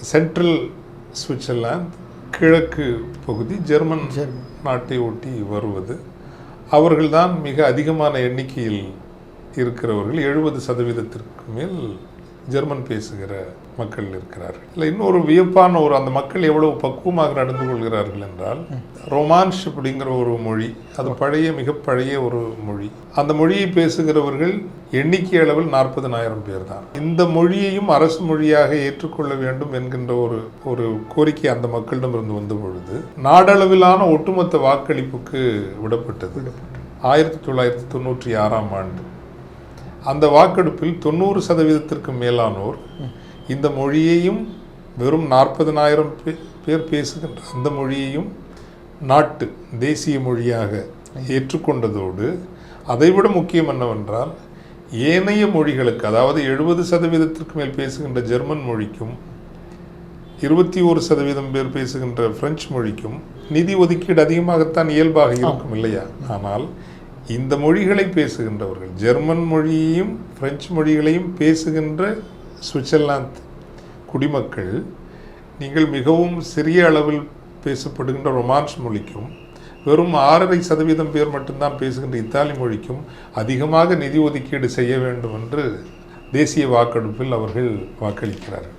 Central Switzerland, கிழக்கு பகுதி German நாட்டை ஒட்டி வருவது. அவர்கள்தான் மிக அதிகமான எண்ணிக்கையில் இருக்கிறவர்கள். 70% மேல் ஜெர்மன் பேசுகிற மக்கள் இருக்கிறார்கள். இல்லை, இன்னொரு வியப்பான அந்த மக்கள் எவ்வளவு பக்குவமாக நடந்து கொள்கிறார்கள் என்றால், ரொமான்ஷ் அப்படிங்கிற ஒரு மொழி, அது மிக பழைய ஒரு மொழி. அந்த மொழியை பேசுகிறவர்கள் எண்ணிக்கை அளவில் 40,000 பேர் தான். இந்த மொழியையும் அரசு மொழியாக ஏற்றுக்கொள்ள வேண்டும் என்கின்ற ஒரு கோரிக்கை அந்த மக்களிடமிருந்து வந்த பொழுது நாடளவிலான ஒட்டுமொத்த வாக்களிப்புக்கு விடப்பட்டது. 1996ஆம் ஆண்டு அந்த வாக்கெடுப்பில் 90% மேலானோர் இந்த மொழியையும், வெறும் 40,000 பேர் பேசுகின்ற அந்த மொழியையும் தேசிய மொழியாக ஏற்றுக்கொண்டதோடு, அதைவிட முக்கியம் என்னவென்றால், ஏனைய மொழிகளுக்கு, அதாவது 70% மேல் பேசுகின்ற ஜெர்மன் மொழிக்கும் 21% பேர் பேசுகின்ற பிரெஞ்சு மொழிக்கும் நிதி ஒதுக்கீடு அதிகமாகத்தான் இயல்பாக இருக்கும் இல்லையா? ஆனால் இந்த மொழிகளை பேசுகின்றவர்கள், ஜெர்மன் மொழியையும் பிரெஞ்சு மொழிகளையும் பேசுகின்ற சுவிட்சர்லாந்து குடிமக்கள், நீங்கள் மிகவும் சிறிய அளவில் பேசப்படுகின்ற ரொமான்ஸ் மொழிக்கும், வெறும் 6.5% பேர் மட்டும்தான் பேசுகின்ற இத்தாலி மொழிக்கும் அதிகமாக நிதி ஒதுக்கீடு செய்ய வேண்டும் என்று தேசிய வாக்கெடுப்பில் அவர்கள் வாக்களிக்கிறார்கள்.